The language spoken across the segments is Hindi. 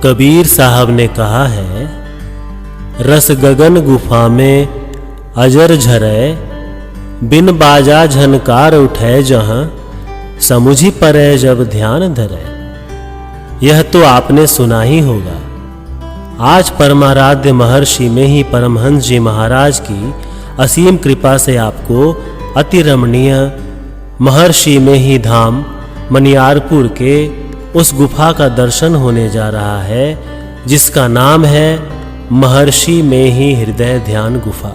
कबीर साहब ने कहा है, रस गगन गुफा में अजर झरै, बिन बाजा झनकार उठै जहां, समुझी परै जब ध्यान धरै। यह तो आपने सुना ही होगा। आज परमाराध्य महर्षि में ही परमहंस जी महाराज की असीम कृपा से आपको अति रमणीय महर्षि में ही धाम मनियारपुर के उस गुफा का दर्शन होने जा रहा है, जिसका नाम है महर्षि में ही हृदय ध्यान गुफा।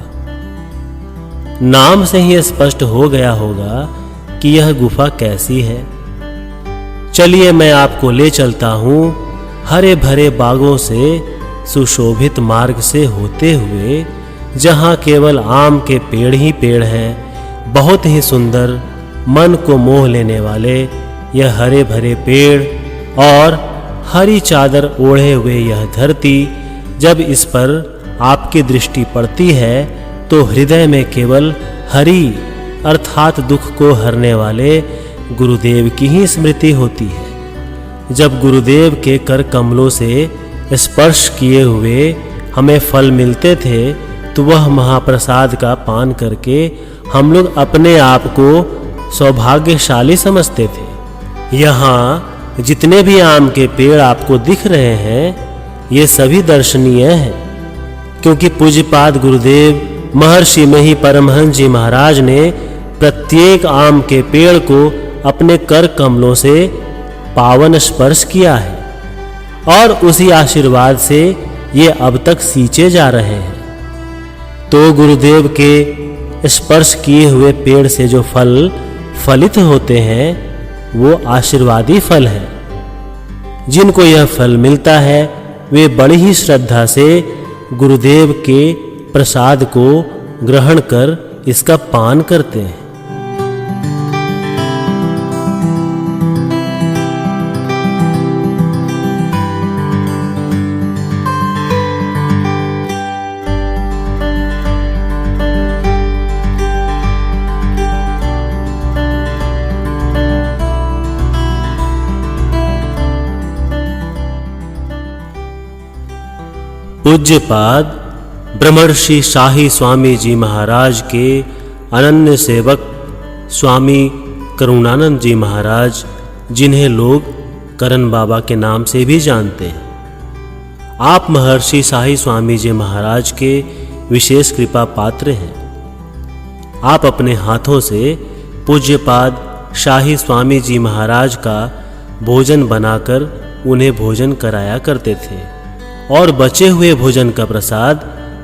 नाम से ही स्पष्ट हो गया होगा कि यह गुफा कैसी है। चलिए मैं आपको ले चलता हूं हरे भरे बागों से सुशोभित मार्ग से होते हुए, जहां केवल आम के पेड़ ही पेड़ हैं। बहुत ही सुंदर, मन को मोह लेने वाले यह हरे भरे पेड़ और हरी चादर ओढ़े हुए यह धरती, जब इस पर आपकी दृष्टि पड़ती है तो हृदय में केवल हरि अर्थात दुख को हरने वाले गुरुदेव की ही स्मृति होती है। जब गुरुदेव के कर कमलों से स्पर्श किए हुए हमें फल मिलते थे, तो वह महाप्रसाद का पान करके हम लोग अपने आप को सौभाग्यशाली समझते थे। यहाँ जितने भी आम के पेड़ आपको दिख रहे हैं, ये सभी दर्शनीय हैं, क्योंकि पूज्यपाद गुरुदेव महर्षि में ही परमहंस जी महाराज ने प्रत्येक आम के पेड़ को अपने कर कमलों से पावन स्पर्श किया है, और उसी आशीर्वाद से ये अब तक सींचे जा रहे हैं। तो गुरुदेव के स्पर्श किए हुए पेड़ से जो फल फलित होते हैं, वो आशीर्वादी फल है। जिनको यह फल मिलता है, वे बड़ी ही श्रद्धा से गुरुदेव के प्रसाद को ग्रहण कर इसका पान करते हैं। पूज्यपाद ब्रह्मर्षि शाही स्वामी जी महाराज के अनन्य सेवक स्वामी करुणानंद जी महाराज, जिन्हें लोग करन बाबा के नाम से भी जानते हैं, आप महर्षि शाही स्वामी जी महाराज के विशेष कृपा पात्र हैं। आप अपने हाथों से पूज्यपाद शाही स्वामी जी महाराज का भोजन बनाकर उन्हें भोजन कराया करते थे, और बचे हुए भोजन का प्रसाद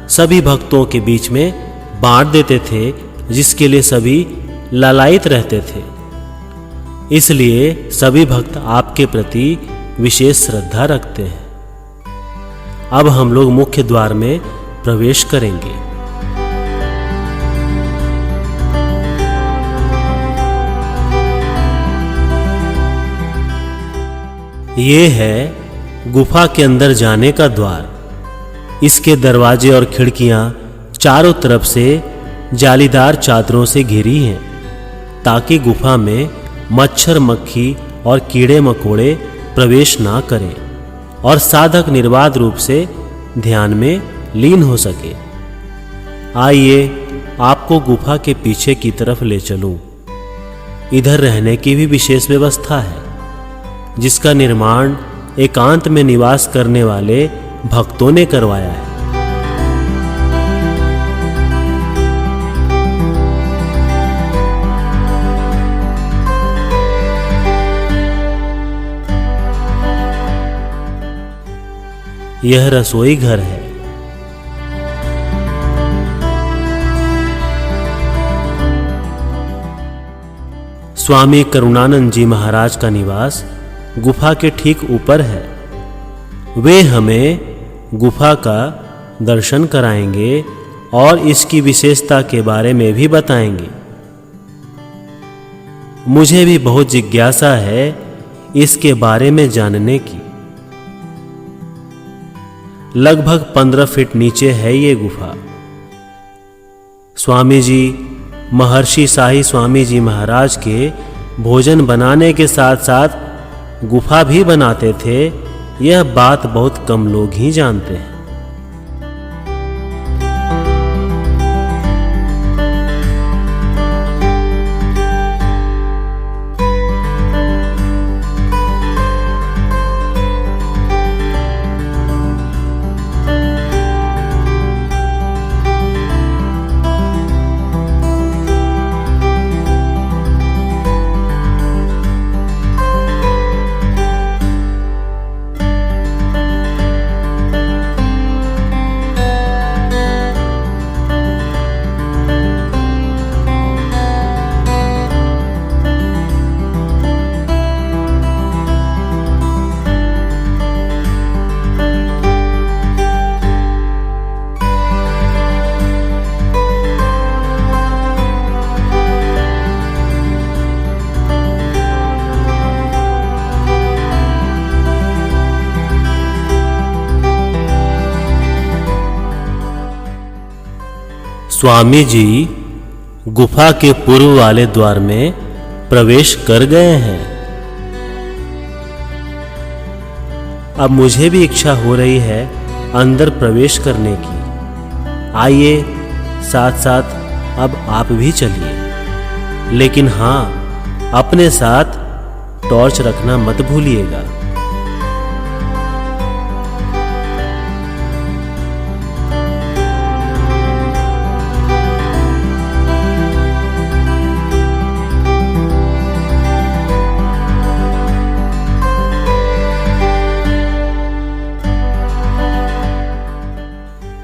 सभी भक्तों के बीच में बांट देते थे, जिसके लिए सभी लालायित रहते थे। इसलिए सभी भक्त आपके प्रति विशेष श्रद्धा रखते हैं। अब हम लोग मुख्य द्वार में प्रवेश करेंगे। ये है गुफा के अंदर जाने का द्वार। इसके दरवाजे और खिड़कियां चारों तरफ से जालीदार चादरों से घिरी हैं, ताकि गुफा में मच्छर मक्खी और कीड़े मकोड़े प्रवेश ना करें और साधक निर्बाध रूप से ध्यान में लीन हो सके। आइए आपको गुफा के पीछे की तरफ ले चलूं। इधर रहने की भी विशेष व्यवस्था है, जिसका निर्माण एकांत में निवास करने वाले भक्तों ने करवाया है। यह रसोई घर है। स्वामी करुणानंद जी महाराज का निवास गुफा के ठीक ऊपर है। वे हमें गुफा का दर्शन कराएंगे और इसकी विशेषता के बारे में भी बताएंगे। मुझे भी बहुत जिज्ञासा है इसके बारे में जानने की। लगभग 15 फीट नीचे है ये गुफा। स्वामी जी महर्षि शाही स्वामी जी महाराज के भोजन बनाने के साथ साथ गुफा भी बनाते थे, यह बात बहुत कम लोग ही जानते हैं। स्वामी जी गुफा के पूर्व वाले द्वार में प्रवेश कर गए हैं। अब मुझे भी इच्छा हो रही है अंदर प्रवेश करने की। आइए साथ साथ अब आप भी चलिए, लेकिन हां, अपने साथ टॉर्च रखना मत भूलिएगा।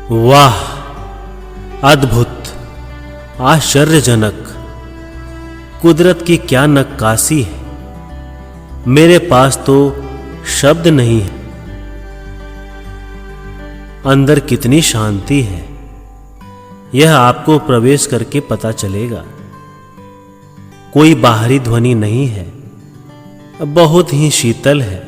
वाह, अद्भुत, आश्चर्यजनक, कुदरत की क्या नक्काशी है। मेरे पास तो शब्द नहीं है। अंदर कितनी शांति है, यह आपको प्रवेश करके पता चलेगा। कोई बाहरी ध्वनि नहीं है, बहुत ही शीतल है।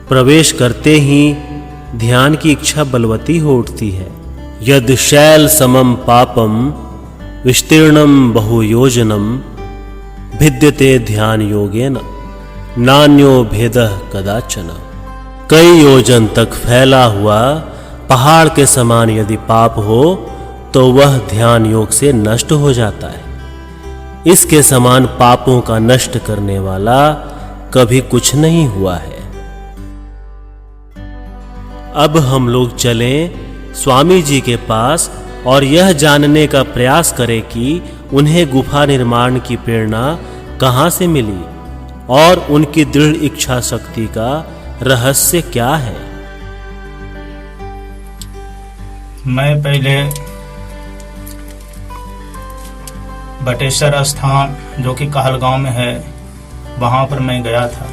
प्रवेश करते ही ध्यान की इच्छा बलवती हो उठती है। यद शैल समम पापम विस्तीर्णम बहुयोजनम भिद्यते ध्यान योगेन नान्यो भेदः कदाचन। कई योजन तक फैला हुआ पहाड़ के समान यदि पाप हो तो वह ध्यान योग से नष्ट हो जाता है। इसके समान पापों का नष्ट करने वाला कभी कुछ नहीं हुआ है। अब हम लोग चलें स्वामी जी के पास और यह जानने का प्रयास करें कि उन्हें गुफा निर्माण की प्रेरणा कहां से मिली और उनकी दृढ़ इच्छा शक्ति का रहस्य क्या है। मैं पहले बटेश्वर स्थान जो कि कहलगांव में है, वहां पर मैं गया था।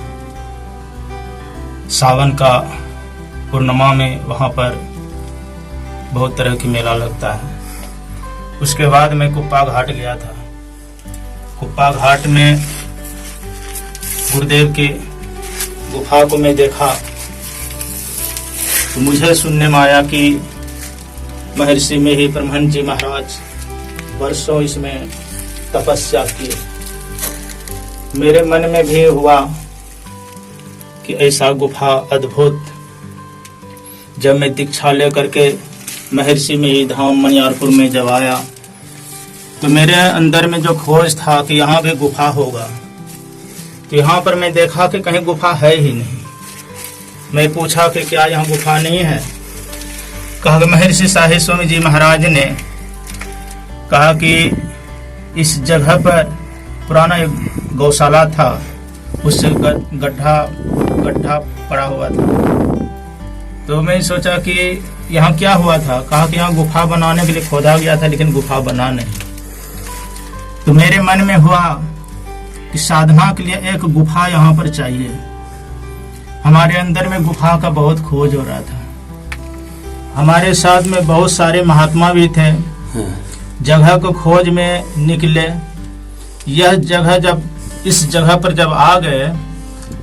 सावन का पूर्णिमा में वहां पर बहुत तरह की मेला लगता है। उसके बाद मैं कुप्पा घाट गया था। कुप्पा घाट में गुरुदेव के गुफा को मैं देखा तो मुझे सुनने में आया कि महर्षि में ही ब्रह्मन जी महाराज वर्षों इसमें तपस्या किए। मेरे मन में भी हुआ कि ऐसा गुफा अद्भुत। जब मैं दीक्षा लेकर के महर्षि में ही धाम मनियारपुर में जब आया तो मेरे अंदर में जो खोज था कि यहाँ भी गुफा होगा, तो यहाँ पर मैं देखा कि कहीं गुफा है ही नहीं। मैं पूछा कि क्या यहाँ गुफा नहीं है? कहा कि महर्षि साहिब स्वामी जी महाराज ने कहा कि इस जगह पर पुराना एक गौशाला था, उससे गड्ढा पड़ा हुआ था। तो मैं सोचा कि यहाँ क्या हुआ था। कहा कि यहाँ गुफा बनाने के लिए खोदा गया था, लेकिन गुफा बना नहीं। तो मेरे मन में हुआ कि साधना के लिए एक गुफा यहाँ पर चाहिए। हमारे अंदर में गुफा का बहुत खोज हो रहा था। हमारे साथ में बहुत सारे महात्मा भी थे, जगह को खोज में निकले। यह जगह जब इस जगह पर जब आ गए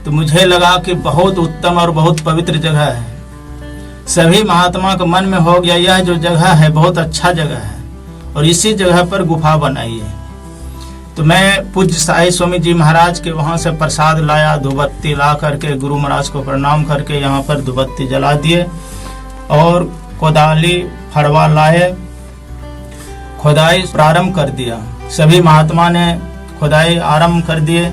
तो मुझे लगा कि बहुत उत्तम और बहुत पवित्र जगह है। सभी महात्मा के मन में हो गया यह जो जगह है बहुत अच्छा जगह है और इसी जगह पर गुफा बनाइए। तो मैं पूज्य साई स्वामी जी महाराज के वहाँ से प्रसाद लाया, धूपबत्ती ला करके गुरु महाराज को प्रणाम करके यहाँ पर धूपबत्ती जला दिए और कोदाली फड़वा लाए, खुदाई प्रारंभ कर दिया। सभी महात्मा ने खुदाई आरंभ कर दिए।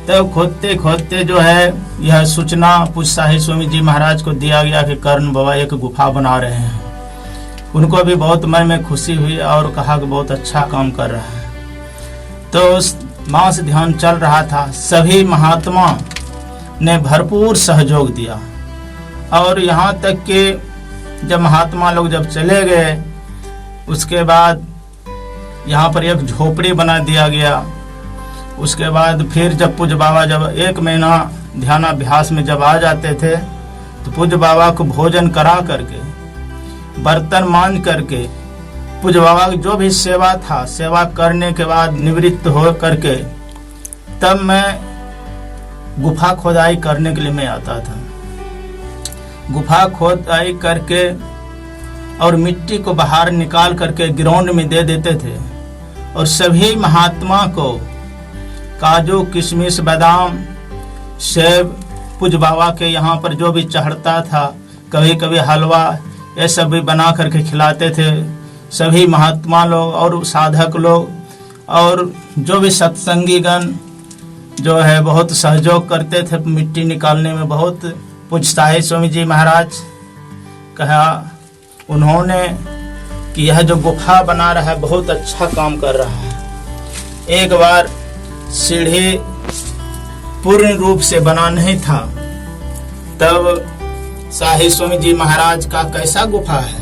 तब खोदते खोदते जो है यह सूचना पूज्य साई स्वामी जी महाराज को दिया गया कि कर्ण बाबा एक गुफा बना रहे हैं। उनको भी बहुत मन में खुशी हुई और कहा कि बहुत अच्छा काम कर रहा है। तो उस मास ध्यान चल रहा था, सभी महात्मा ने भरपूर सहयोग दिया और यहाँ तक कि जब महात्मा लोग जब चले गए उसके बाद यहाँ पर एक झोपड़ी बना दिया गया। उसके बाद फिर जब पूज्य बाबा जब 1 महीना ध्यानाभ्यास में जब आ जाते थे तो पूज्य बाबा को भोजन करा करके बर्तन मांज करके पूज्य बाबा की जो भी सेवा था, सेवा करने के बाद निवृत्त हो करके तब मैं गुफा खोदाई करने के लिए मैं आता था। गुफा खोदाई करके और मिट्टी को बाहर निकाल करके ग्राउंड में दे देते थे और सभी महात्मा को काजू, किशमिश, बादाम, सेब पूज्य बाबा के यहाँ पर जो भी चढ़ता था, कभी कभी हलवा, ये सब भी बना करके खिलाते थे। सभी महात्मा लोग और साधक लोग और जो भी सत्संगीगण जो है बहुत सहयोग करते थे मिट्टी निकालने में। बहुत पूज्य साई स्वामी जी महाराज कहा उन्होंने कि यह जो गुफा बना रहा है बहुत अच्छा काम कर रहा है। एक बार सीढ़ी पूर्ण रूप से बना नहीं था, तब साई स्वामी जी महाराज का कैसा गुफा है,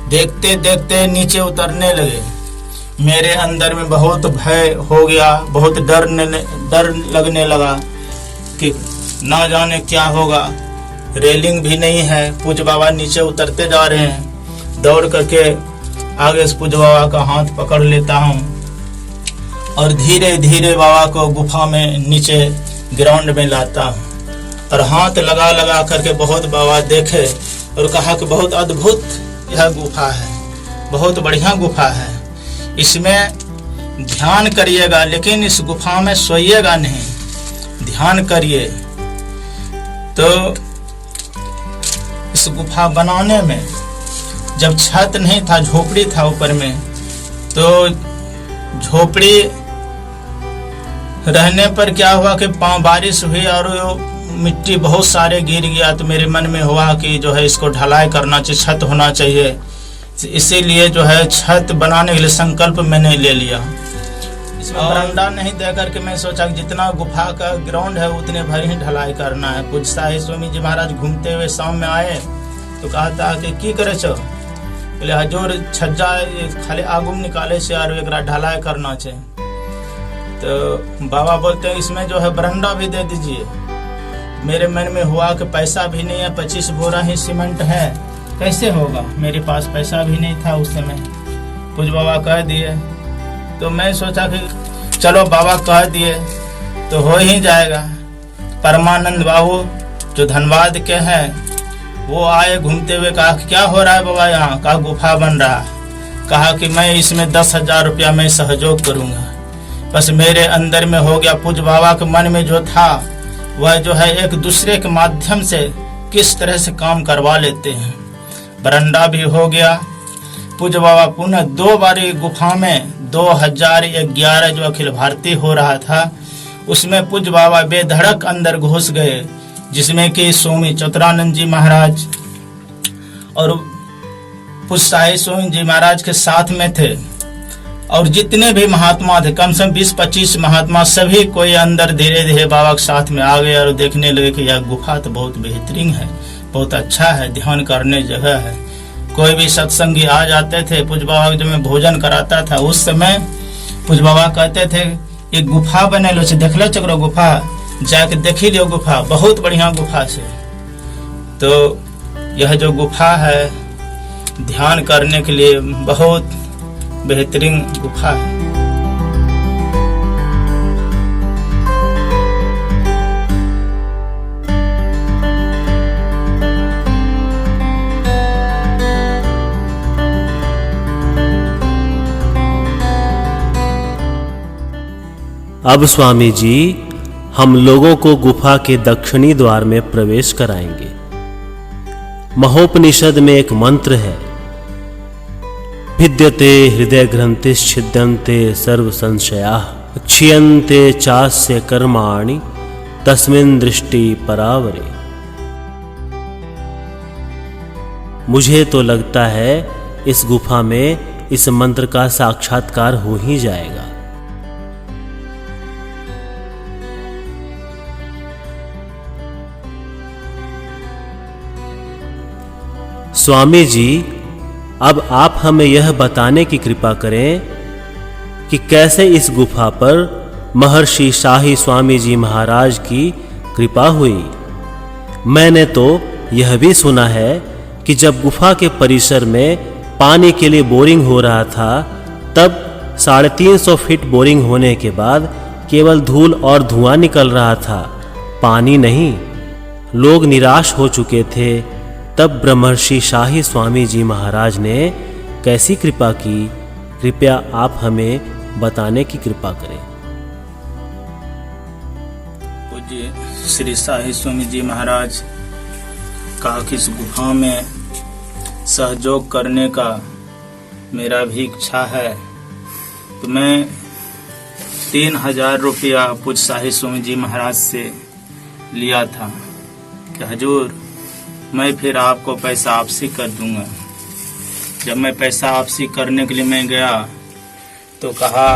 देखते देखते नीचे उतरने लगे। मेरे अंदर में बहुत भय हो गया, बहुत डर लगने लगा कि ना जाने क्या होगा। रेलिंग भी नहीं है, पूज्य बाबा नीचे उतरते जा रहे हैं। दौड़ करके आगे से पूज्य बाबा का हाथ पकड़ लेता हूँ और धीरे धीरे बाबा को गुफा में नीचे ग्राउंड में लाता हूँ और हाथ लगा लगा करके बहुत बाबा देखे और कहा कि बहुत अद्भुत यह गुफा है, बहुत बढ़िया गुफा है। इसमें ध्यान करिएगा लेकिन इस गुफा में सोइएगा नहीं, ध्यान करिए। तो इस गुफा बनाने में जब छत नहीं था, झोपड़ी था ऊपर में, तो झोपड़ी रहने पर क्या हुआ कि बारिश हुई और मिट्टी बहुत सारे गिर गया। तो मेरे मन में हुआ कि जो है इसको ढलाई करना चाहिए, छत होना चाहिए। इसीलिए जो है छत बनाने के लिए संकल्प मैंने ले लिया। इसमें बरामदा नहीं दे करके मैं सोचा कि जितना गुफा का ग्राउंड है उतने भर ही ढलाई करना है। पूज्य साई स्वामी जी महाराज घूमते हुए शाम में आए तो कहा था कि की करे छो, बोले हजूर छज्जा खाली आगुम निकाले से और एक ढलाई करना चाहिए। तो बाबा बोलते हैं इसमें जो है बरामदा भी दे दीजिए। मेरे मन में हुआ कि पैसा भी नहीं है, 25 बोरा ही सीमेंट है, कैसे होगा। मेरे पास पैसा भी नहीं था उस समय। पूज्य बाबा कह दिए तो मैं सोचा कि चलो बाबा कह दिए तो हो ही जाएगा। परमानंद बाबू जो धनबाद के हैं वो आए घूमते हुए, कहा क्या हो रहा है बाबा यहाँ? कहा गुफा बन रहा है। कहा कि मैं इसमें 10,000 रुपया मैं सहयोग करूँगा। बस मेरे अंदर में हो गया। पूज्य बाबा के मन में जो था वह जो है एक दूसरे के माध्यम से किस तरह से काम करवा लेते हैं। बरंडा भी हो गया। पूज्य बाबा पुनः 2 बारी गुफा में 2011 जो अखिल भारतीय हो रहा था उसमें पूज्य बाबा बेधड़क अंदर घुस गए, जिसमें कि स्वामी चतुरानंद जी महाराज और पूज्य साई स्वामी जी महाराज के साथ में थे। और जितने भी महात्मा थे, कम से कम 20-25 महात्मा, सभी कोई अंदर धीरे धीरे बाबा के साथ में आ गए और देखने लगे कि यह गुफा तो बहुत बेहतरीन है, बहुत अच्छा है, ध्यान करने जगह है। कोई भी सत्संगी आ जाते थे, पूज्य बाबा जब मैं भोजन कराता था उस समय पूज्य बाबा कहते थे ये गुफा बने लो, देख लो चक्रो गुफा, जाके देखी लियो गुफा, बहुत बढ़िया गुफा से। तो यह जो गुफा है ध्यान करने के लिए बहुत बेहतरीन गुफा है। अब स्वामी जी हम लोगों को गुफा के दक्षिणी द्वार में प्रवेश कराएंगे। महोपनिषद में एक मंत्र है, भिद्यते हृदय ग्रंथिश्छिद्यन्ते सर्व संशयाः क्षीयन्ते चास्य कर्माणि तस्मिन् दृष्टि परावरे। मुझे तो लगता है इस गुफा में इस मंत्र का साक्षात्कार हो ही जाएगा। स्वामी जी अब आप हमें यह बताने की कृपा करें कि कैसे इस गुफा पर महर्षि शाही स्वामी जी महाराज की कृपा हुई। मैंने तो यह भी सुना है कि जब गुफा के परिसर में पानी के लिए बोरिंग हो रहा था तब 350 फीट बोरिंग होने के बाद केवल धूल और धुआं निकल रहा था, पानी नहीं। लोग निराश हो चुके थे। तब ब्रह्मर्षि शाही स्वामी जी महाराज ने कैसी कृपा की, कृपया आप हमें बताने की कृपा करें। पूज्य श्री शाही स्वामी जी महाराज का इस गुफा में सहयोग करने का मेरा भी इच्छा है, तो मैं 3000 रुपया पूज्य शाही स्वामी जी महाराज से लिया था कि हजूर मैं फिर आपको पैसा वापसी कर दूंगा। जब मैं पैसा वापसी करने के लिए मैं गया तो कहा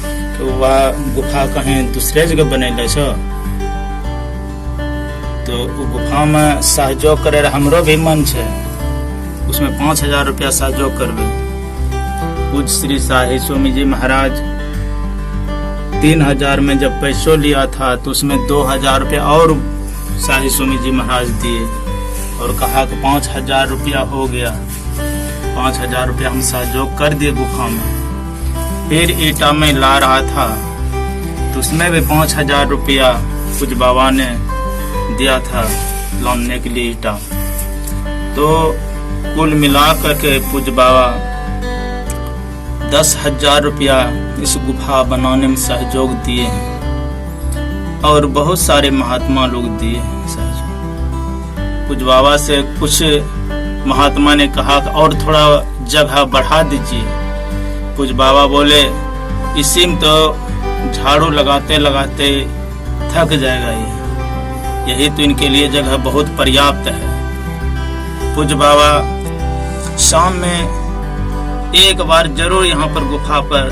कि वह गुफा कहीं दूसरे जगह बनेले छो, तो गुफा में सहयोग करे हमरो भी मन है, उसमें 5000 रुपया सहयोग करबे। पूज्य श्री शाही स्वामी जी महाराज 3000 में जब पैसों लिया था तो उसमें 2000 रुपया और शाही स्वामी जी महाराज दिए और कहा कि 5000 रुपया हो गया। 5000 रुपया हम सहयोग कर दिए गुफा में। फिर ईटा में ला रहा था तो उसमें भी 5000 रुपया पूज्य बाबा ने दिया था लाने के लिए ईटा। तो कुल मिला करके पूज्य बाबा 10,000 रुपया इस गुफा बनाने में सहयोग दिए हैं और बहुत सारे महात्मा लोग दिए हैं सहयोग। पूज्य बाबा से कुछ महात्मा ने कहा कि और थोड़ा जगह बढ़ा दीजिए। पूज्य बाबा बोले इसी में तो झाड़ू लगाते लगाते थक जाएगा ये, यही तो इनके लिए जगह बहुत पर्याप्त है। पूज्य बाबा शाम में एक बार जरूर यहाँ पर गुफा पर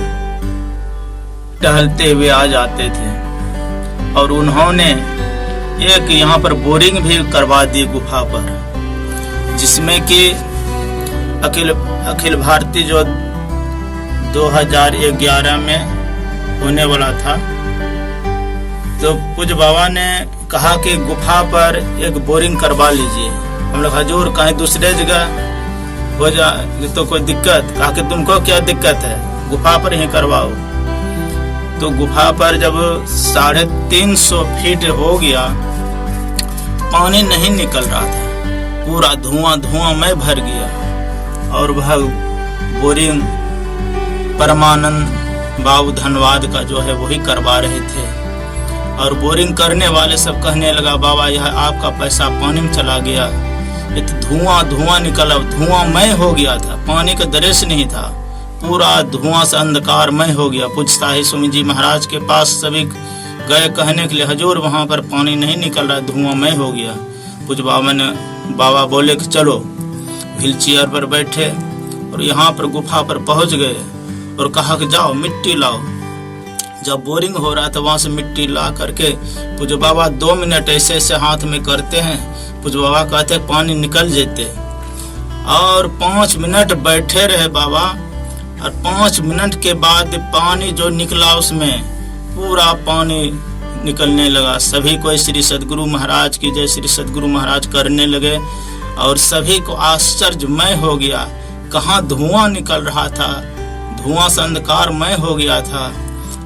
टहलते हुए आ जाते थे और उन्होंने एक यहाँ पर बोरिंग भी करवा दी गुफा पर, जिसमें कि अखिल भारतीय जो 2011 में होने वाला था, तो पूज्य बाबा ने कहा कि गुफा पर एक बोरिंग करवा लीजिए। हम लोग हजूर कहीं दूसरे जगह हो जाए तो कोई दिक्कत, कहा कि तुमको क्या दिक्कत है, गुफा पर ही करवाओ। तो गुफा पर जब 350 फीट हो गया, पानी नहीं निकल रहा था, पूरा धुआं में भर गया और वह बोरिंग परमानंद बाबू धनवाद का जो है वही करवा रहे थे। और बोरिंग करने वाले सब कहने लगा बाबा यह आपका पैसा पानी में चला गया, ये तो धुआं निकला, धुआंमय हो गया था, पानी का दृश्य नहीं था, पूरा धुआं से अंधकारमय हो गया। पूज्य शाही स्वामी जी महाराज के पास सभी गए कहने के लिए हजूर वहां पर पानी नहीं निकल रहा, धुआंमय हो गया। पूज्य बाबा बोले कि चलो, व्हील चेयर पर बैठे और यहाँ पर गुफा पर पहुंच गए और कहा कि जाओ मिट्टी लाओ। जब बोरिंग हो रहा था वहां से मिट्टी ला करके पूज्य बाबा 2 मिनट ऐसे ऐसे हाथ में करते हैं, पूज्य बाबा कहते पानी निकल जेते। और 5 मिनट बैठे रहे बाबा, और 5 मिनट के बाद पानी जो निकला उसमें पूरा पानी निकलने लगा। सभी को श्री सद्गुरु महाराज की जय, श्री सद्गुरु महाराज करने लगे और सभी को आश्चर्यमय हो गया। कहाँ धुआं निकल रहा था, धुआं से अंधकारमय हो गया था।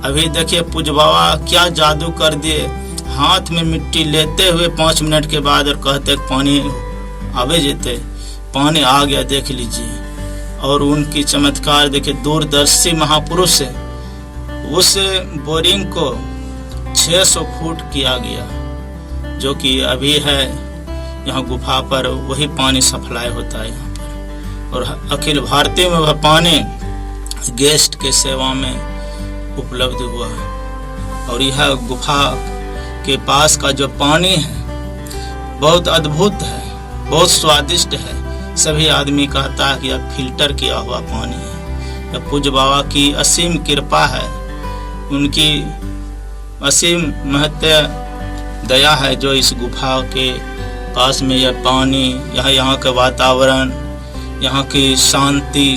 अभी देखिए पूज्य बाबा क्या जादू कर दिए, हाथ में मिट्टी लेते हुए 5 मिनट के बाद और कहते पानी आवे जेते, पानी आ गया, देख लीजिए। और उनकी चमत्कार देखिए, दूरदर्शी महापुरुष है। उस बोरिंग को 600 फुट किया गया, जो कि अभी है यहाँ गुफा पर, वही पानी सप्लाई होता है यहाँ पर। और अखिल भारतीय में वह पानी गेस्ट के सेवा में उपलब्ध हुआ। और यह गुफा के पास का जो पानी है बहुत अद्भुत है, बहुत स्वादिष्ट है। सभी आदमी कहता है कि यह फिल्टर किया हुआ पानी है। यह पूज्य बाबा की असीम कृपा है, उनकी असीम महत्व दया है जो इस गुफा के पास में यह पानी, यहाँ का वातावरण, यहाँ की शांति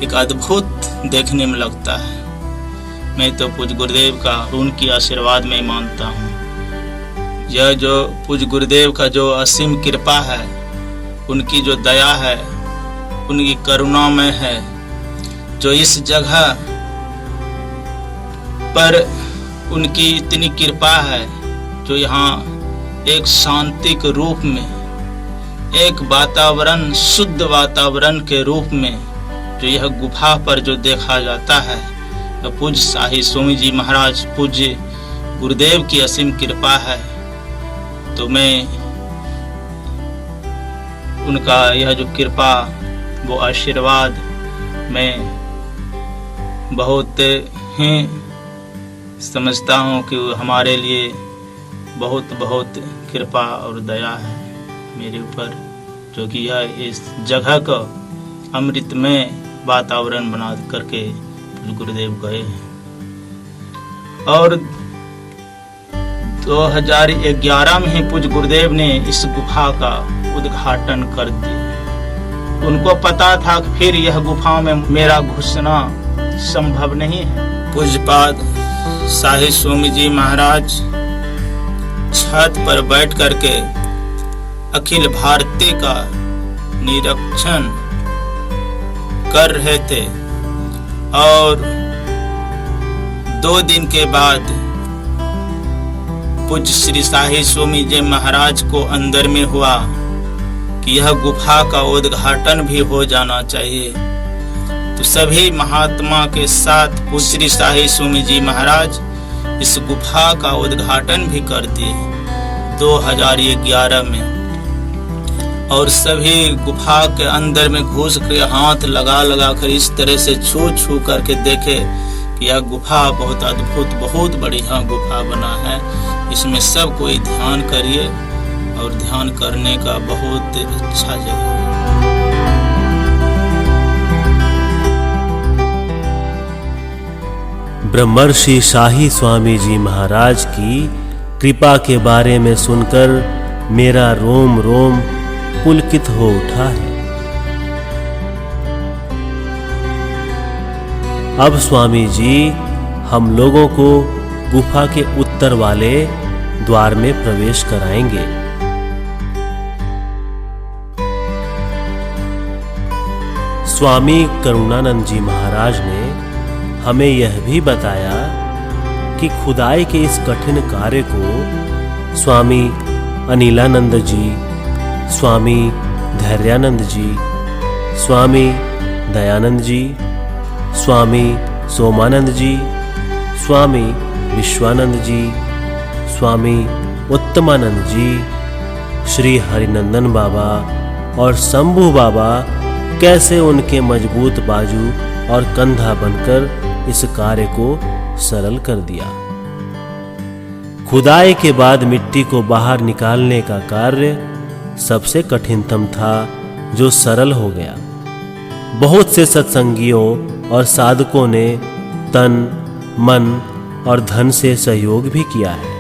एक अद्भुत देखने में लगता है। मैं तो पूज्य गुरुदेव का उनकी आशीर्वाद में मानता हूँ। यह जो पूज्य गुरुदेव का जो असीम कृपा है, उनकी जो दया है, उनकी करुणा में है, जो इस जगह पर उनकी इतनी कृपा है, जो यहाँ एक शांति के रूप में, एक वातावरण, शुद्ध वातावरण के रूप में जो यह गुफा पर जो देखा जाता है, तो पूज्य शाही स्वामी जी महाराज, पूज्य गुरुदेव की असीम कृपा है। तो मैं उनका यह जो कृपा, वो आशीर्वाद मैं बहुत ही समझता हूँ कि हमारे लिए बहुत बहुत कृपा और दया है मेरे ऊपर, जो कि यह इस जगह का अमृतमय वातावरण बना करके गुरुदेव गए हैं। और 2011 में ही पूज्य गुरुदेव ने इस गुफा का उद्घाटन कर दिया। उनको पता था कि फिर यह गुफा में मेरा घुसना संभव नहीं है। पूज्यपाद शाही स्वामी जी महाराज छत पर बैठ करके अखिल भारतीय का निरीक्षण कर रहे थे। और 2 दिन के बाद पूज्य श्री शाही स्वामी जी महाराज को अंदर में हुआ कि यह गुफा का उद्घाटन भी हो जाना चाहिए। तो सभी महात्मा के साथ पूज्य श्री शाही स्वामी जी महाराज इस गुफा का उद्घाटन भी कर दिए 2011 में। और सभी गुफा के अंदर में घुस कर हाथ लगा लगा कर इस तरह से छू छू करके देखे कि यह गुफा बहुत अद्भुत, बहुत बढ़िया गुफा बना है। इसमें सब कोई ध्यान करिए, और ध्यान करने का बहुत अच्छा जगह है। ब्रह्मर्षि शाही स्वामी जी महाराज की कृपा के बारे में सुनकर मेरा रोम रोम पुलकित हो उठा है। अब स्वामी जी हम लोगों को गुफा के उत्तर वाले द्वार में प्रवेश कराएंगे। स्वामी करुणानंद जी महाराज ने हमें यह भी बताया कि खुदाई के इस कठिन कार्य को स्वामी अनिलानंद जी, स्वामी धैर्यानंद जी, स्वामी दयानंद जी, स्वामी सोमानंद जी, स्वामी विश्वानंद जी, स्वामी उत्तमानंद जी, श्री हरिनंदन बाबा और शंभू बाबा कैसे उनके मजबूत बाजू और कंधा बनकर इस कार्य को सरल कर दिया। खुदाई के बाद मिट्टी को बाहर निकालने का कार्य सबसे कठिनतम था, जो सरल हो गया। बहुत से सत्संगियों और साधकों ने तन, मन और धन से सहयोग भी किया है।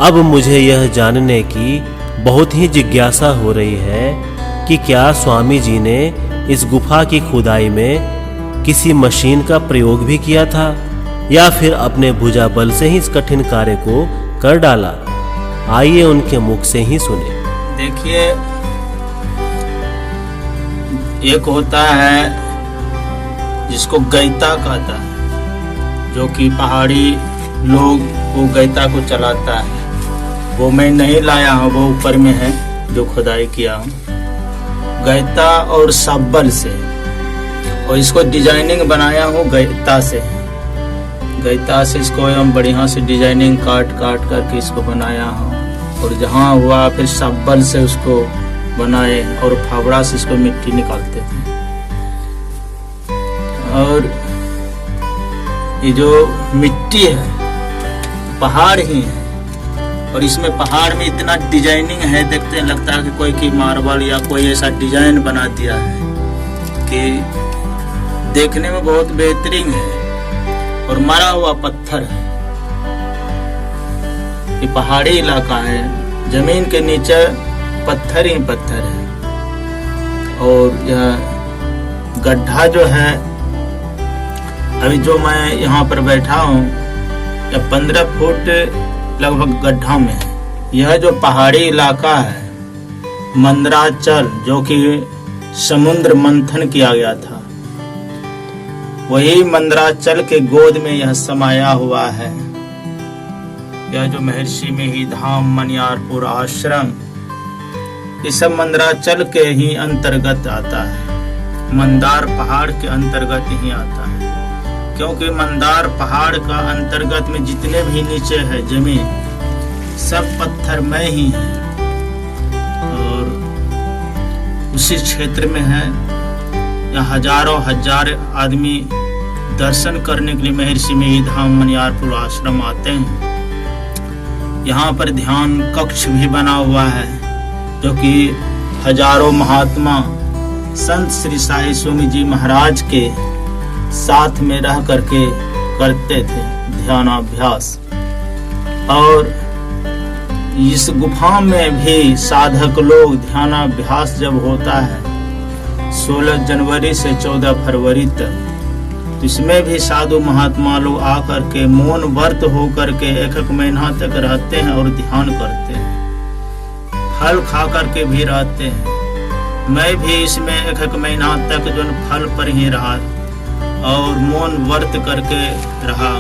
अब मुझे यह जानने की बहुत ही जिज्ञासा हो रही है कि क्या स्वामी जी ने इस गुफा की खुदाई में किसी मशीन का प्रयोग भी किया था या फिर अपने भुजा बल से ही इस कठिन कार्य को कर डाला। आइए उनके मुख से ही सुने। देखिए, एक होता है जिसको गैता कहता है, जो कि पहाड़ी लोग वो गैता को चलाता है। वो मैं नहीं लाया हूँ, वो ऊपर में है जो खुदाई किया हूँ, गैता और सब्बल से। और इसको डिजाइनिंग बनाया हूँ गैता से। गैता से इसको हम बढ़िया से डिजाइनिंग काट करके इसको बनाया हूँ। और जहाँ हुआ फिर सब्बल से उसको बनाए और फावड़ा से इसको मिट्टी निकालते थे। और ये जो मिट्टी है पहाड़ ही है, और इसमें पहाड़ में इतना डिजाइनिंग है, देखते हैं लगता है कि कोई की मार्बल या कोई ऐसा डिजाइन बना दिया है कि देखने में बहुत बेहतरीन है। और मरा हुआ पत्थर है। ये पहाड़ी इलाका है, जमीन के नीचे पत्थर ही पत्थर है। और यह गड्ढा जो है, अभी जो मैं यहाँ पर बैठा हूँ, यह 15 फुट लगभग गड्ढा में है। यह जो पहाड़ी इलाका है मंदराचल, जो कि समुद्र मंथन किया गया था, वही मंदराचल के गोद में यह समाया हुआ है। यह जो महर्षि में ही धाम मनियारपुर आश्रम, ये सब मंदराचल के ही अंतर्गत आता है, मंदार पहाड़ के अंतर्गत ही आता है। क्योंकि मंदार पहाड़ का अंतर्गत में जितने भी नीचे है जमीन, सब पत्थरमय ही है। और उसी क्षेत्र में है, यहाँ हजारों हजार आदमी दर्शन करने के लिए महर्षि में ही धाम मनियारपुर आश्रम आते हैं। यहाँ पर ध्यान कक्ष भी बना हुआ है, जो कि हजारों महात्मा संत श्री साई स्वामी जी महाराज के साथ में रह करके करते थे ध्यानाभ्यास। और इस गुफा में भी साधक लोग ध्यानाभ्यास जब होता है 16 जनवरी से 14 फरवरी तक, इसमें भी साधु महात्मा लोग आकर के मौन व्रत होकर के 1 महीना तक रहते हैं और ध्यान करते हैं, फल खा करके भी रहते हैं। मैं भी इसमें 1 महीना तक जो फल पर ही रहा और मौन व्रत करके रहा।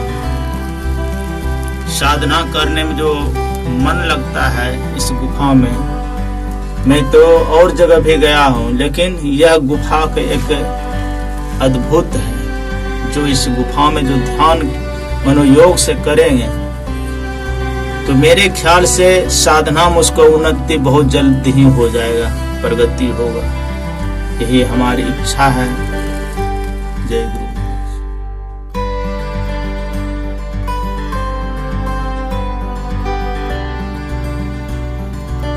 साधना करने में जो मन लगता है इस गुफा में, मैं तो और जगह भी गया हूँ, लेकिन यह गुफा के एक अद्भुत है। जो इस गुफा में जो ध्यान मनोयोग से करेंगे तो मेरे ख्याल से साधना में उसको उन्नति बहुत जल्द ही हो जाएगा, प्रगति होगा। यही हमारी इच्छा है। जय गुरु।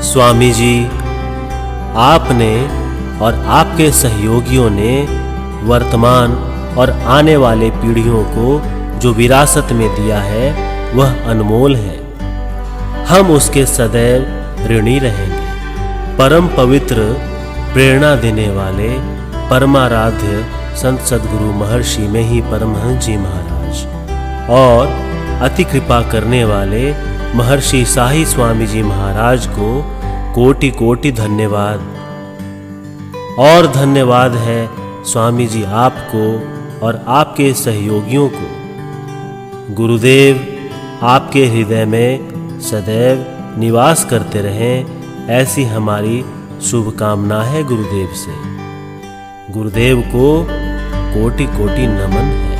स्वामी जी, आपने और आपके सहयोगियों ने वर्तमान और आने वाले पीढ़ियों को जो विरासत में दिया है वह अनमोल है। हम उसके सदैव ऋणी रहेंगे। परम पवित्र, प्रेरणा देने वाले परमाराध्य संत सद्गुरु महर्षि में ही परमहंस जी महाराज और अति कृपा करने वाले महर्षि साई स्वामी जी महाराज को कोटि कोटि धन्यवाद। और धन्यवाद है स्वामी जी आपको और आपके सहयोगियों को गुरुदेव आपके हृदय में सदैव निवास करते रहें, ऐसी हमारी शुभकामना है गुरुदेव से। गुरुदेव को कोटि कोटि नमन है।